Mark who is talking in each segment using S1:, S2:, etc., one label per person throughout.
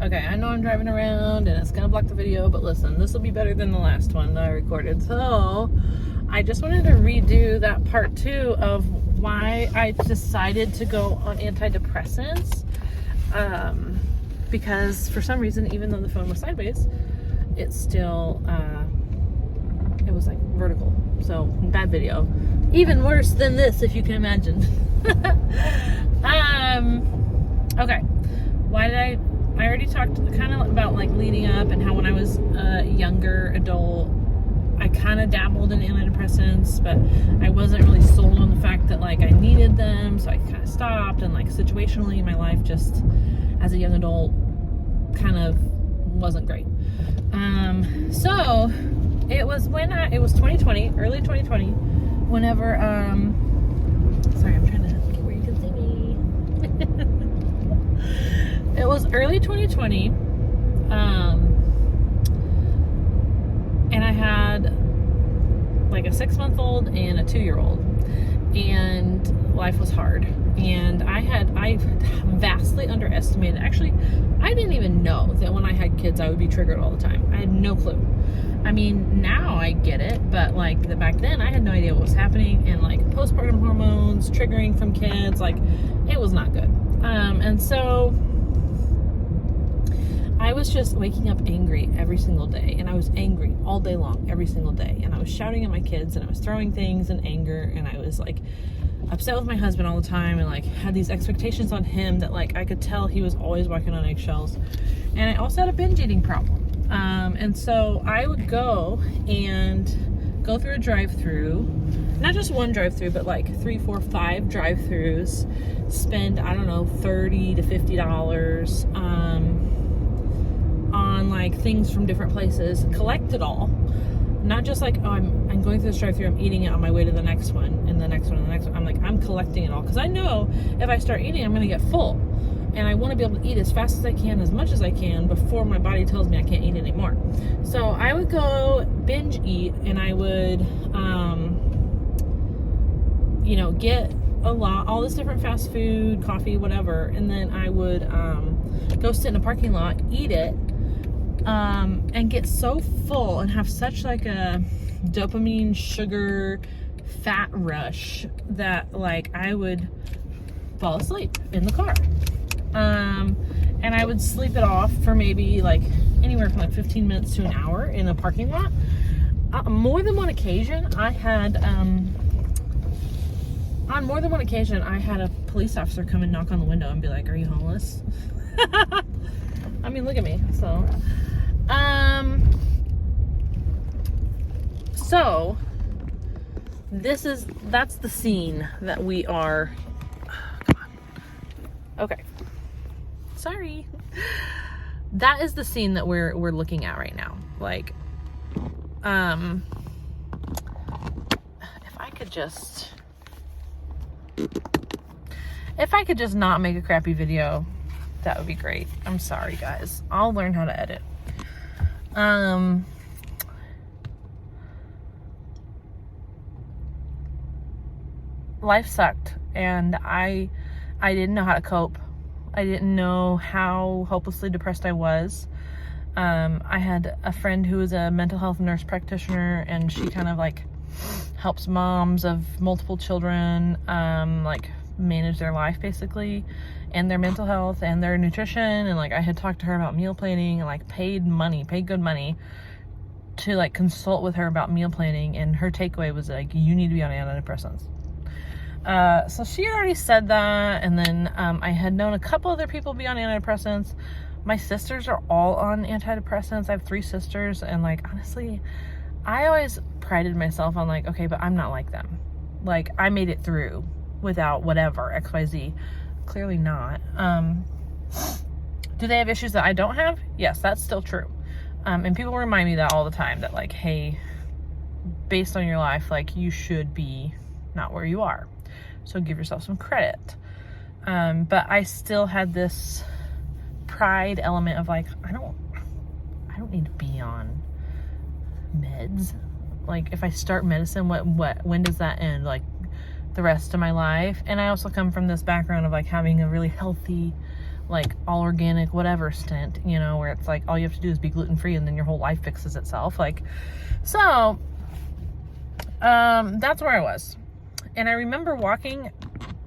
S1: Okay, I know I'm driving around and it's gonna block the video, but listen, this will be better than the last one that I recorded. So I just wanted to redo that part 2 of why I decided to go on antidepressants. Because for some reason, even though the phone was sideways, it's still, it was like vertical. So bad video. Even worse than this, if you can imagine. Okay. Why did I already talked kind of about like leading up and how when I was a younger adult, I kind of dabbled in antidepressants, but I wasn't really sold on the fact that like I needed them. So I kind of stopped, and like situationally my life just as a young adult kind of wasn't great. So it was when it was 2020, early 2020, whenever, sorry, I'm trying to get where you can see me. It was early 2020, and I had like a 6-month-old and a 2-year-old, and life was hard. And I vastly underestimated. Actually, I didn't even know that when I had kids, I would be triggered all the time. I had no clue. I mean, now I get it, but like back then, I had no idea what was happening. And like postpartum hormones triggering from kids, like it was not good. And so I was just waking up angry every single day, and I was angry all day long, every single day. And I was shouting at my kids, and I was throwing things in anger, and I was like upset with my husband all the time, and like had these expectations on him that like I could tell he was always walking on eggshells. And I also had a binge eating problem. And so I would go through a drive-through, not just one drive-through, but like 3, 4, 5 drive-throughs, spend, I don't know, $30 to $50 on like things from different places, collect it all. Not just like, oh, I'm going through this drive-thru, I'm eating it on my way to the next one, and the next one, and the next one. I'm like, I'm collecting it all. Because I know if I start eating, I'm going to get full. And I want to be able to eat as fast as I can, as much as I can, before my body tells me I can't eat anymore. So I would go binge eat, and I would, get all this different fast food, coffee, whatever. And then I would go sit in a parking lot, eat it, and get so full and have such like a dopamine, sugar, fat rush that like I would fall asleep in the car. And I would sleep it off for maybe like anywhere from like 15 minutes to an hour in a parking lot. More than one occasion, I had a police officer come and knock on the window and be like, "Are you homeless?" I mean, look at me. So that's the scene that we are. Come on. Okay. Sorry. That is the scene that we're looking at right now. Like, if I could just not make a crappy video, that would be great. I'm sorry, guys. I'll learn how to edit. Life sucked, and I didn't know how to cope. I didn't know how hopelessly depressed I was. I had a friend who was a mental health nurse practitioner, and she kind of like helps moms of multiple children like manage their life basically, and their mental health and their nutrition. And like I had talked to her about meal planning, and like paid good money to like consult with her about meal planning, and her takeaway was like, you need to be on antidepressants. So she already said that, and then I had known a couple other people be on antidepressants. My sisters are all on antidepressants. I have 3 sisters, and like honestly, I always prided myself on like, okay, but I'm not like them. Like I made it through without whatever XYZ. Clearly not. Do they have issues that I don't have? Yes, that's still true. And people remind me that all the time, that like, hey, based on your life, like you should be not where you are. So give yourself some credit. But I still had this pride element of like, I don't need to be on meds. Like if I start medicine, when does that end? Like the rest of my life? And I also come from this background of like having a really healthy like all organic whatever stint, you know, where it's like all you have to do is be gluten-free and then your whole life fixes itself. Like, so that's where I was. And I remember walking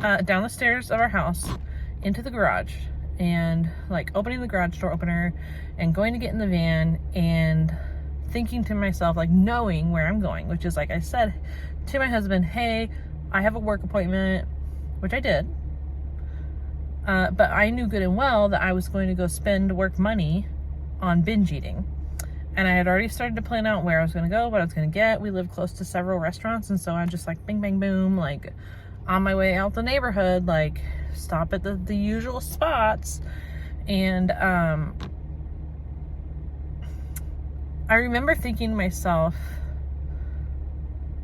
S1: down the stairs of our house into the garage and like opening the garage door opener and going to get in the van and thinking to myself, like knowing where I'm going, which is like I said to my husband, hey, I have a work appointment, which I did. But I knew good and well that I was going to go spend work money on binge eating. And I had already started to plan out where I was going to go, what I was going to get. We lived close to several restaurants. And so I just like bing, bang, boom, like on my way out the neighborhood, like stop at the usual spots. And I remember thinking to myself,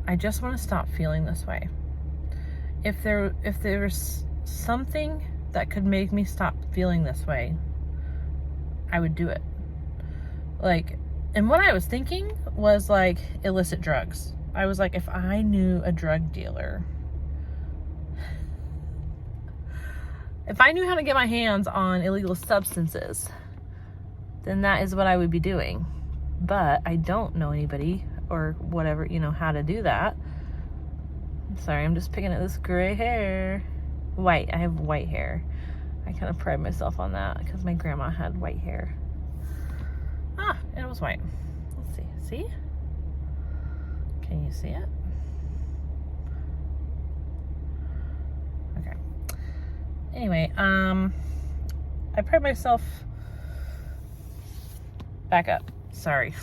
S1: I just want to stop feeling this way. If there's something that could make me stop feeling this way, I would do it. Like, and what I was thinking was like illicit drugs. I was like, if I knew a drug dealer, if I knew how to get my hands on illegal substances, then that is what I would be doing. But I don't know anybody or whatever, you know, how to do that. Sorry, I'm just picking at this gray hair. White. I have white hair. I kind of pride myself on that because my grandma had white hair. Ah, it was white. Let's see. See? Can you see it? Okay. Anyway, I pride myself. Back up. Sorry.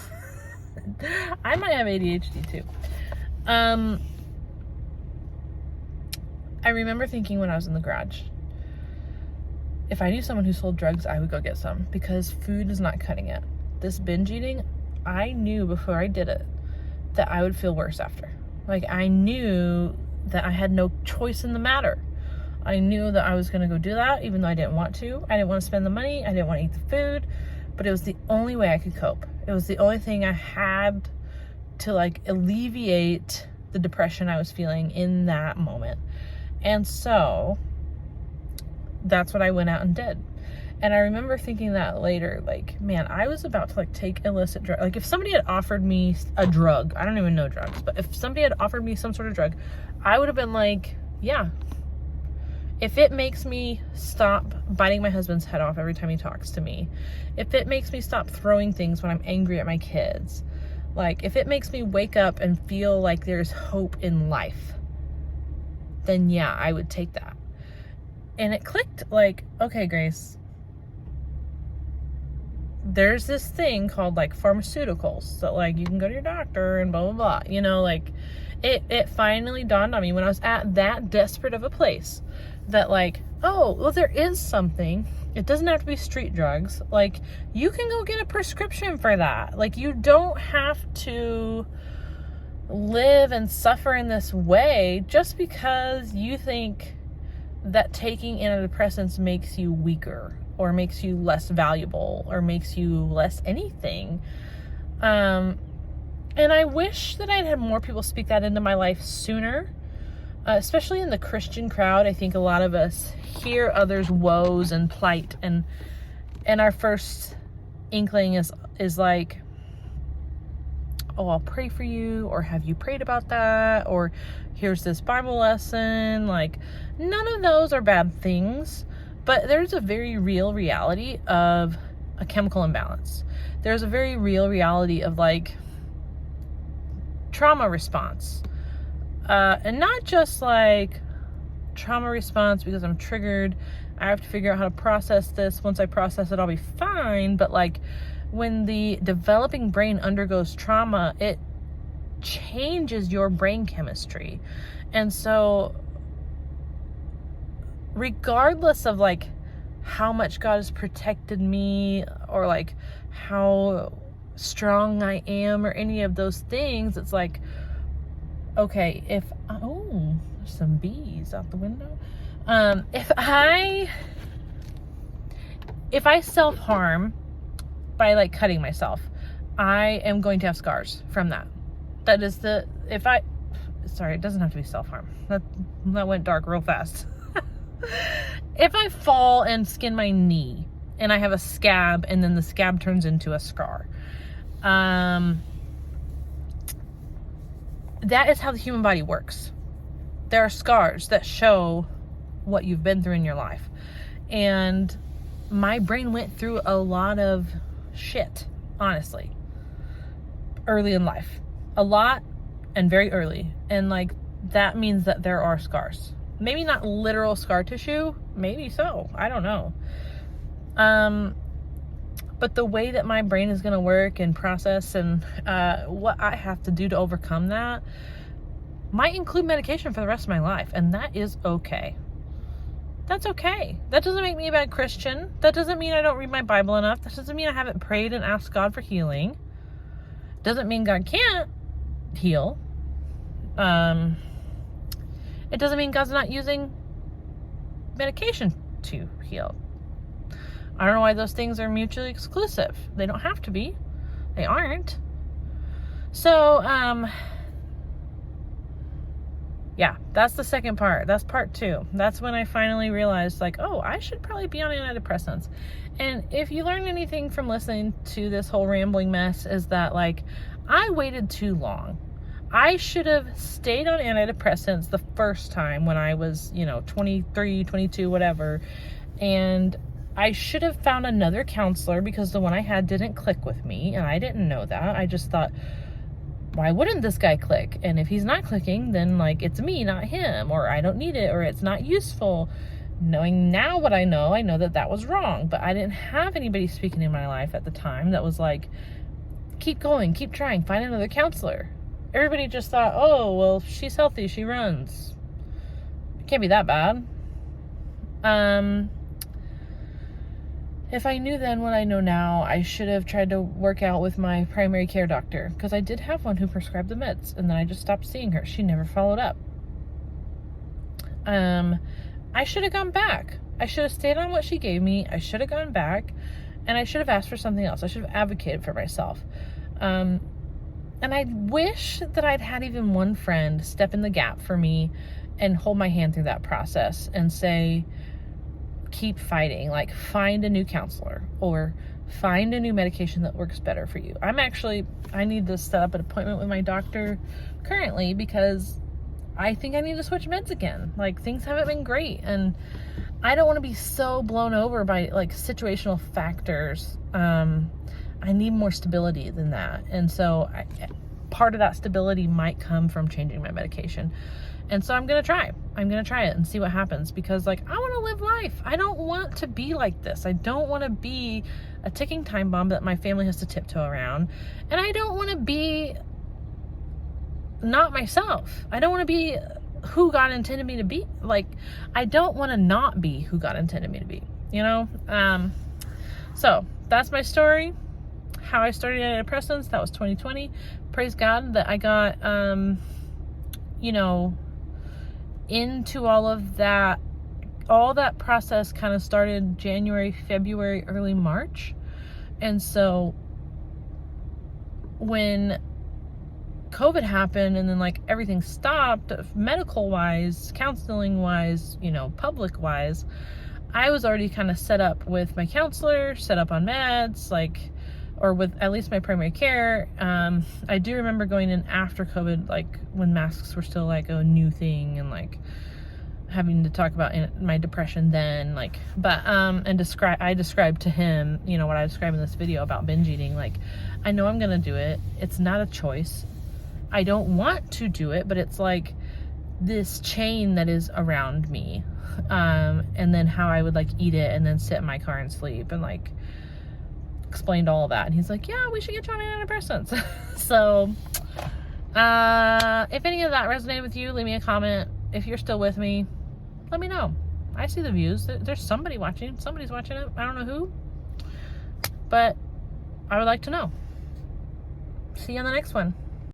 S1: I might have ADHD too. I remember thinking when I was in the garage, if I knew someone who sold drugs, I would go get some because food is not cutting it. This binge eating, I knew before I did it that I would feel worse after. Like I knew that I had no choice in the matter. I knew that I was going to go do that even though I didn't want to. I didn't want to spend the money. I didn't want to eat the food, but it was the only way I could cope. It was the only thing I had to like alleviate the depression I was feeling in that moment. And so that's what I went out and did. And I remember thinking that later, like, man, I was about to like take illicit drug. Like if somebody had offered me a drug, I don't even know drugs, but if somebody had offered me some sort of drug, I would have been like, yeah. If it makes me stop biting my husband's head off every time he talks to me, if it makes me stop throwing things when I'm angry at my kids, like if it makes me wake up and feel like there's hope in life, then yeah, I would take that. And it clicked like, okay, Grace, there's this thing called like pharmaceuticals that like you can go to your doctor and blah, blah, blah. You know, like it finally dawned on me when I was at that desperate of a place that like, oh, well, there is something. It doesn't have to be street drugs. Like you can go get a prescription for that. Like you don't have to live and suffer in this way just because you think that taking antidepressants makes you weaker or makes you less valuable or makes you less anything. And I wish that I'd had more people speak that into my life sooner, especially in the Christian crowd. I think a lot of us hear others' woes and plight, and our first inkling is like, oh, I'll pray for you, or have you prayed about that, or here's this Bible lesson. Like, none of those are bad things, but there's a very real reality of a chemical imbalance. There's a very real reality of like trauma response, and not just like trauma response because I'm triggered, I have to figure out how to process this. Once I process it, I'll be fine. But like when the developing brain undergoes trauma, it changes your brain chemistry. And so regardless of like how much God has protected me or like how strong I am or any of those things, it's like, okay, if oh, there's some bees out the window. If I self-harm by like cutting myself, I am going to have scars from that. That is sorry, it doesn't have to be self-harm. That went dark real fast. If I fall and skin my knee and I have a scab and then the scab turns into a scar, that is how the human body works. There are scars that show what you've been through in your life. And my brain went through a lot of shit, honestly, early in life. A lot and very early. And like, that means that there are scars. Maybe not literal scar tissue. Maybe so. I don't know. But the way that my brain is going to work and process and what I have to do to overcome that might include medication for the rest of my life. And that is okay. That's okay. That doesn't make me a bad Christian. That doesn't mean I don't read my Bible enough. That doesn't mean I haven't prayed and asked God for healing. Doesn't mean God can't heal. It doesn't mean God's not using medication to heal. I don't know why those things are mutually exclusive. They don't have to be. They aren't. So, yeah, that's the second part. That's part 2. That's when I finally realized, like, oh, I should probably be on antidepressants. And if you learn anything from listening to this whole rambling mess, is that, like, I waited too long. I should have stayed on antidepressants the first time when I was, 23, 22, whatever. And I should have found another counselor because the one I had didn't click with me. And I didn't know that. I just thought, why wouldn't this guy click? And if he's not clicking, then like, it's me, not him, or I don't need it, or it's not useful. Knowing now what I know that that was wrong, but I didn't have anybody speaking in my life at the time that was like, keep going, keep trying, find another counselor. Everybody just thought, oh, well, she's healthy, she runs. It can't be that bad. If I knew then what I know now, I should have tried to work out with my primary care doctor, because I did have one who prescribed the meds, and then I just stopped seeing her. She never followed up. I should have gone back. I should have stayed on what she gave me. I should have gone back, and I should have asked for something else. I should have advocated for myself. And I wish that I'd had even one friend step in the gap for me and hold my hand through that process and say, keep fighting, like find a new counselor or find a new medication that works better for you. I need to set up an appointment with my doctor currently because I think I need to switch meds again. Like, things haven't been great, and I don't want to be so blown over by like situational factors. I need more stability than that. And so part of that stability might come from changing my medication. And so I'm going to try it and see what happens, because like, I want to live life. I don't want to be like this. I don't want to be a ticking time bomb that my family has to tiptoe around. And I don't want to be not myself. I don't want to be who God intended me to be. Like, I don't want to not be who God intended me to be, So that's my story. How I started antidepressants. That was 2020. Praise God that I got, into all of that. All that process kind of started January, February, early March. And so when COVID happened and then like everything stopped, medical wise, counseling wise, public wise, I was already kind of set up with my counselor, set up on meds, or with at least my primary care. I do remember going in after COVID, like when masks were still like a new thing, and like having to talk about my depression then, I described to him, what I described in this video about binge eating. Like, I know I'm gonna do it. It's not a choice. I don't want to do it, but it's like this chain that is around me. And then how I would like eat it and then sit in my car and sleep, and like explained all of that. And he's like, yeah, we should get you on antidepressants. So if any of that resonated with you, leave me a comment. If you're still with me, let me know. I see the views. There's somebody watching. Somebody's watching it. I don't know who, but I would like to know. See you on the next one.